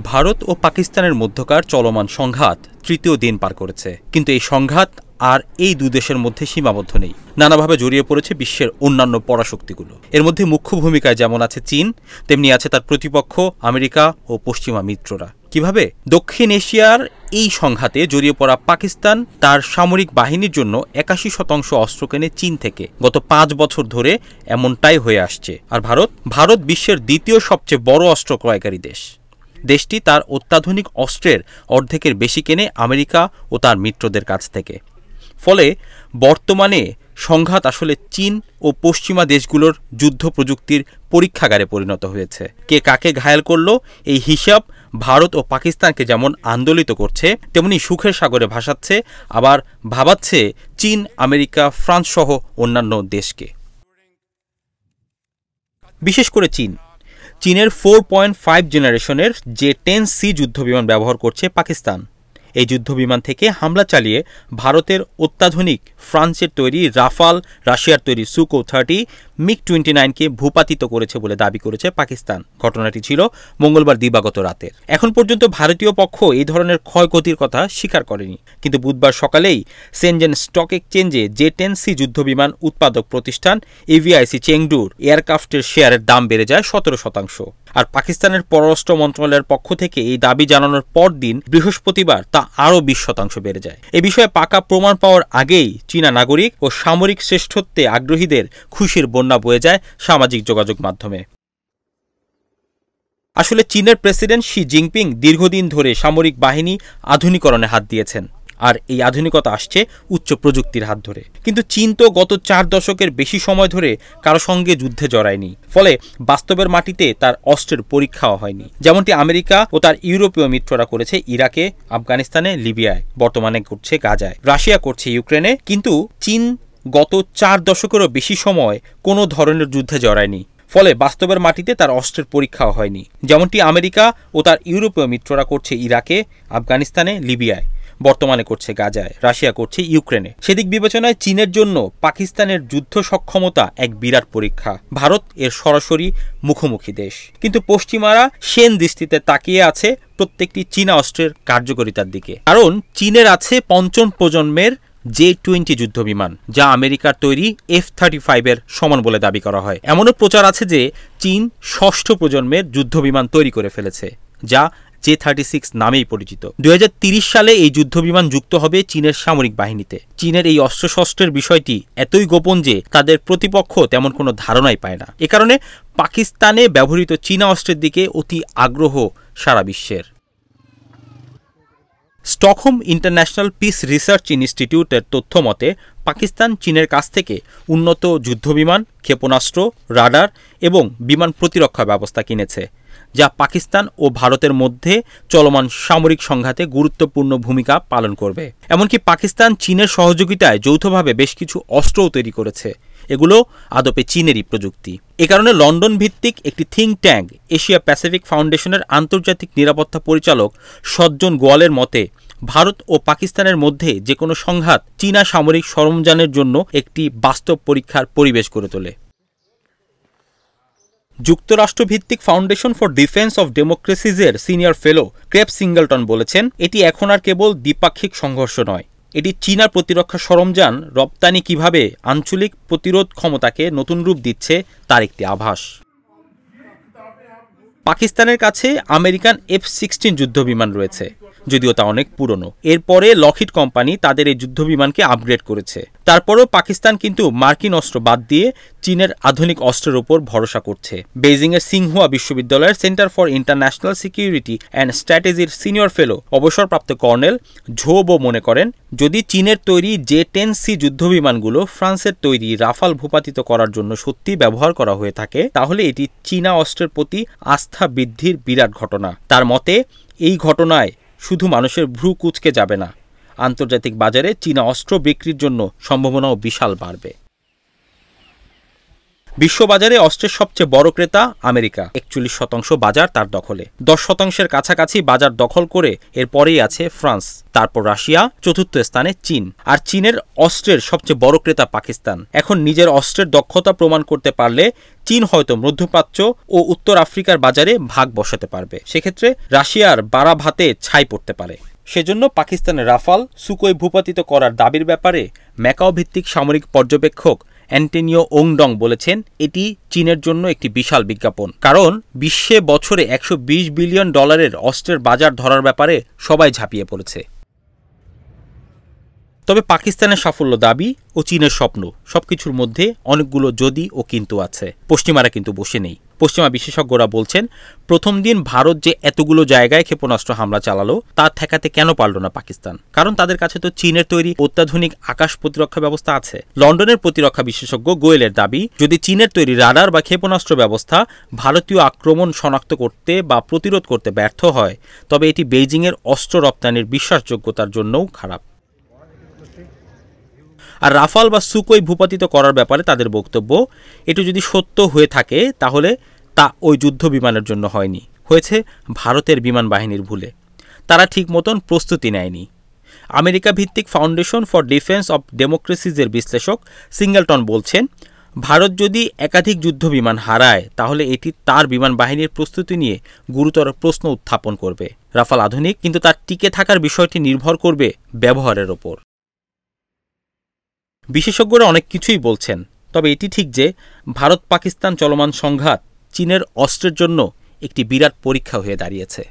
ভারত ও পাকিস্তানের মধ্যকার চলমান সংঘাত তৃতীয় দিন পার করেছে, কিন্তু এই সংঘাত আর এই দুই দেশের মধ্যে সীমাবদ্ধ নেই। নানাভাবে জড়িয়ে পড়েছে বিশ্বের অন্যান্য পরাশক্তিগুলো। এর মধ্যে মুখ্য ভূমিকায় যেমন আছে চীন, তেমনি আছে তার প্রতিপক্ষ আমেরিকা ও পশ্চিমা মিত্ররা। কিভাবে? দক্ষিণ এশিয়ার এই সংঘাতে জড়িয়ে পড়া পাকিস্তান তার সামরিক বাহিনীর জন্য ৮১% অস্ত্র কেনে চীন থেকে। গত ৫ বছর ধরে এমনটাই হয়ে আসছে। আর ভারত বিশ্বের দ্বিতীয় সবচেয়ে বড় অস্ত্র ক্রয়কারী দেশ। দেশটি তার অত্যাধুনিক অস্ত্রের অর্ধেকের বেশি কেনে আমেরিকা ও তার মিত্রদের কাছ থেকে। ফলে বর্তমানে সংঘাত আসলে চীন ও পশ্চিমা দেশগুলোর যুদ্ধ প্রযুক্তির পরীক্ষাগারে পরিণত হয়েছে। কে কাকে ঘায়েল করল, এই হিসাব ভারত ও পাকিস্তানকে যেমন আন্দোলিত করছে, তেমনি সুখের সাগরে ভাসাচ্ছে, আবার ভাবাচ্ছে চীন, আমেরিকা, ফ্রান্স সহ অন্যান্য দেশকে। বিশেষ করে চীনের 4.5 জেনারেশনের J-10C যুদ্ধবিমান ব্যবহার করছে পাকিস্তান। এই যুদ্ধবিমান থেকে হামলা চালিয়ে ভারতের অত্যাধুনিক ফ্রান্সের তৈরি রাফাল, রাশিয়ার তৈরি Su-30, MiG-29কে ভূপাতিত করেছে বলে দাবি করেছে পাকিস্তান। ঘটনাটি ছিল মঙ্গলবার দিবাগত রাতের। এখন পর্যন্ত ভারতীয় পক্ষ এই ধরনের ক্ষয়ক্ষতির কথা স্বীকার করেনি, কিন্তু বুধবার সকালেই সেনজেন স্টক এক্সচেঞ্জে J-10C যুদ্ধবিমান উৎপাদক প্রতিষ্ঠান AVIC চেংডুর এয়ারক্রাফটের শেয়ারের দাম বেড়ে যায় 17%। আর পাকিস্তানের পররাষ্ট্র মন্ত্রণালয়ের পক্ষ থেকে এই দাবি জানানোর পর দিন বৃহস্পতিবার তা আরও 20% বেড়ে যায়। এ বিষয়ে পাকা প্রমাণ পাওয়ার আগেই চীনা নাগরিক ও সামরিক শ্রেষ্ঠত্বে আগ্রহীদের খুশির বন্যা বয়ে যায় সামাজিক যোগাযোগ মাধ্যমে। আসলে চীনের প্রেসিডেন্ট শি জিনপিং দীর্ঘদিন ধরে সামরিক বাহিনী আধুনিকরণে হাত দিয়েছেন, আর এই আধুনিকতা আসছে উচ্চ প্রযুক্তির হাত ধরে। কিন্তু চীন তো গত 4 দশকের বেশি সময় ধরে কারো সঙ্গে যুদ্ধে জড়ায়নি, ফলে বাস্তবের মাটিতে তার অস্ত্রের পরীক্ষাও হয়নি। যেমনটি আমেরিকা ও তার ইউরোপীয় মিত্ররা করেছে ইরাকে, আফগানিস্তানে, লিবিয়ায়, বর্তমানে করছে গাজায়, রাশিয়া করছে ইউক্রেনে। কিন্তু চীন গত 4 দশকেরও বেশি সময় কোনো ধরনের যুদ্ধে জড়ায়নি, ফলে বাস্তবের মাটিতে তার অস্ত্রের পরীক্ষাও হয়নি। যেমনটি আমেরিকা ও তার ইউরোপীয় মিত্ররা করছে ইরাকে, আফগানিস্তানে, লিবিয়ায়, বর্তমানে করছে গাজায়, রাশিয়া করছে ইউক্রেনে। সেদিক বিবেচনায় চীনের জন্য পাকিস্তানের যুদ্ধ সক্ষমতা এক বিরাট পরীক্ষা। ভারত এর সরাসরি মুখোমুখি দেশ, কিন্তু পশ্চিমারা সেন দৃষ্টিতে তাকিয়ে আছে প্রত্যেকটি চীনা অস্ত্রের কার্যকারিতার দিকে। কারণ চীনের আছে 5ম প্রজন্মের J-20 যুদ্ধবিমান, যা আমেরিকার তৈরি F-35 এর সমান বলে দাবি করা হয়। এমনও প্রচার আছে যে চীন 6ষ্ঠ প্রজন্মের যুদ্ধবিমান তৈরি করে ফেলেছে, যা J-36 নামেই পরিচিত। 2030 সালে এই যুদ্ধবিমান যুক্ত হবে চীনের সামরিক বাহিনীতে। চীনের এই অস্ত্রশস্ত্রের বিষয়টি এতই গোপন যে তাদের প্রতিপক্ষ তেমন কোনো ধারণাই পায় না। এ কারণে পাকিস্তানে ব্যবহৃত চীনা অস্ত্রের দিকে অতি আগ্রহ সারা বিশ্বের। স্টকহোম ইন্টারন্যাশনাল পিস রিসার্চ ইনস্টিটিউটের তথ্য মতে পাকিস্তান চীনের কাছ থেকে উন্নত যুদ্ধবিমান, ক্ষেপণাস্ত্র, রাডার এবং বিমান প্রতিরক্ষা ব্যবস্থা কিনেছে, যা পাকিস্তান ও ভারতের মধ্যে চলমান সামরিক সংঘাতে গুরুত্বপূর্ণ ভূমিকা পালন করবে। এমনকি পাকিস্তান চীনের সহযোগিতায় যৌথভাবে বেশ কিছু অস্ত্রও তৈরি করেছে। এগুলো আদপে চীনেরই প্রযুক্তি। এ কারণে লন্ডন ভিত্তিক একটি থিঙ্ক ট্যাঙ্ক এশিয়া প্যাসিফিক ফাউন্ডেশনের আন্তর্জাতিক নিরাপত্তা পরিচালক সজ্জন গোয়ালের মতে ভারত ও পাকিস্তানের মধ্যে যে কোনো সংঘাত চীনা সামরিক সরঞ্জামের জন্য একটি বাস্তব পরীক্ষার পরিবেশ করে তোলে। যুক্তরাষ্ট্রভিত্তিক ফাউন্ডেশন ফর ডিফেন্স অফ ডেমোক্রেসিজের সিনিয়র ফেলো ক্রেপ সিঙ্গলটন বলেছেন, এটি এখন আর কেবল দ্বিপাক্ষিক সংঘর্ষ নয়, এটি চীনা প্রতিরক্ষা সরঞ্জাম রপ্তানি কিভাবে আঞ্চলিক প্রতিরোধ ক্ষমতাকে নতুন রূপ দিচ্ছে তার একটি আভাস। পাকিস্তানের কাছে আমেরিকান F-16 যুদ্ধবিমান রয়েছে, যদিও তা অনেক পুরনো। এরপরে লকহিড কোম্পানি তাদের এই যুদ্ধবিমানকে আপগ্রেড করেছে। তারপরও পাকিস্তান কিন্তু মার্কিন অস্ত্র বাদ দিয়ে চীনের আধুনিক অস্ত্রের উপর ভরসা করছে। বেইজিংয়ের সিংহুয়া বিশ্ববিদ্যালয়ের centre for international security and স্ট্র্যাটেজির সিনিয়র ফেলো অবসরপ্রাপ্ত কর্নেল ঝোবো মনে করেন, যদি চীনের তৈরি J-10C যুদ্ধবিমানগুলো ফ্রান্সের তৈরি রাফাল ভূপাতিত করার জন্য সত্যি ব্যবহার করা হয়ে থাকে, তাহলে এটি চীনা অস্ত্রের প্রতি আস্থা বৃদ্ধির বিরাট ঘটনা। তার মতে এই ঘটনায় শুধু মানুষের ভ্রু কুঁচকে যাবে না, আন্তর্জাতিক বাজারে চীনা অস্ত্র বিক্রির জন্য সম্ভাবনাও বিশাল বাড়বে। বিশ্ববাজারে অস্ত্রের সবচেয়ে বড় ক্রেতা আমেরিকা, 41% বাজার তার দখলে। 10%-এর কাছাকাছি বাজার দখল করে এরপরেই আছে ফ্রান্স, তারপর রাশিয়া, চতুর্থ স্থানে চীন। আর চীনের অস্ত্রের সবচেয়ে বড় ক্রেতা পাকিস্তান। এখন নিজের অস্ত্রের দক্ষতা প্রমাণ করতে পারলে চীন হয়তো মধ্যপ্রাচ্য ও উত্তর আফ্রিকার বাজারে ভাগ বসাতে পারবে। সেক্ষেত্রে রাশিয়ার বাড়া ভাতে ছাই পড়তে পারে। সেজন্য পাকিস্তানের রাফাল, সুকোই ভূপাতিত করার দাবির ব্যাপারে ম্যাকাও ভিত্তিক সামরিক পর্যবেক্ষক অ্যান্টনিও ওংডং বলেছেন, এটি চীনের জন্য একটি বিশাল বিজ্ঞাপন। কারণ বিশ্বে বছরে $120 বিলিয়ন অস্ত্রের বাজার ধরার ব্যাপারে সবাই ঝাঁপিয়ে পড়েছে। তবে পাকিস্তানের সাফল্য দাবি ও চীনের স্বপ্ন সবকিছুর মধ্যে অনেকগুলো যদি ও কিন্তু আছে। পশ্চিমারা কিন্তু বসে নেই। পশ্চিমা বিশেষজ্ঞরা বলছেন, প্রথম দিন ভারত যে এতগুলো জায়গায় ক্ষেপণাস্ত্র হামলা চালালো তা ঠেকাতে কেন পারল না পাকিস্তান? কারণ তাদের কাছে তো চীনের তৈরি অত্যাধুনিক আকাশ প্রতিরক্ষা ব্যবস্থা আছে। লন্ডনের প্রতিরক্ষা বিশেষজ্ঞ গোয়েলের দাবি, যদি চীনের তৈরি রাডার বা ক্ষেপণাস্ত্র ব্যবস্থা ভারতীয় আক্রমণ শনাক্ত করতে বা প্রতিরোধ করতে ব্যর্থ হয়, তবে এটি বেইজিংয়ের অস্ত্র রপ্তানির বিশ্বাসযোগ্যতার জন্যও খারাপ। আর রাফাল বা সুকোই ভূপাতিত করার ব্যাপারে তাদের বক্তব্য, এটি যদি সত্য হয়ে থাকে তাহলে তা ওই যুদ্ধ বিমানের জন্য হয়নি, হয়েছে ভারতের বিমান বাহিনীর ভুলে। তারা ঠিক মতন প্রস্তুতি নেয়নি। আমেরিকা ভিত্তিক ফাউন্ডেশন ফর ডিফেন্স অব ডেমোক্রেসিজের বিশ্লেষক সিঙ্গেলটন বলছেন, ভারত যদি একাধিক যুদ্ধ বিমান হারায় তাহলে এটি তার বিমান বাহিনীর প্রস্তুতি নিয়ে গুরুতর প্রশ্ন উত্থাপন করবে। রাফাল আধুনিক, কিন্তু তার টিকে থাকার বিষয়টি নির্ভর করবে ব্যবহারের ওপর। বিশেষজ্ঞরা অনেক কিছুই বলছেন, তবে এটি ঠিক যে ভারত পাকিস্তান চলমান সংঘাত চীনের অস্ত্রের জন্য একটি বিরাট পরীক্ষা হয়ে দাঁড়িয়েছে।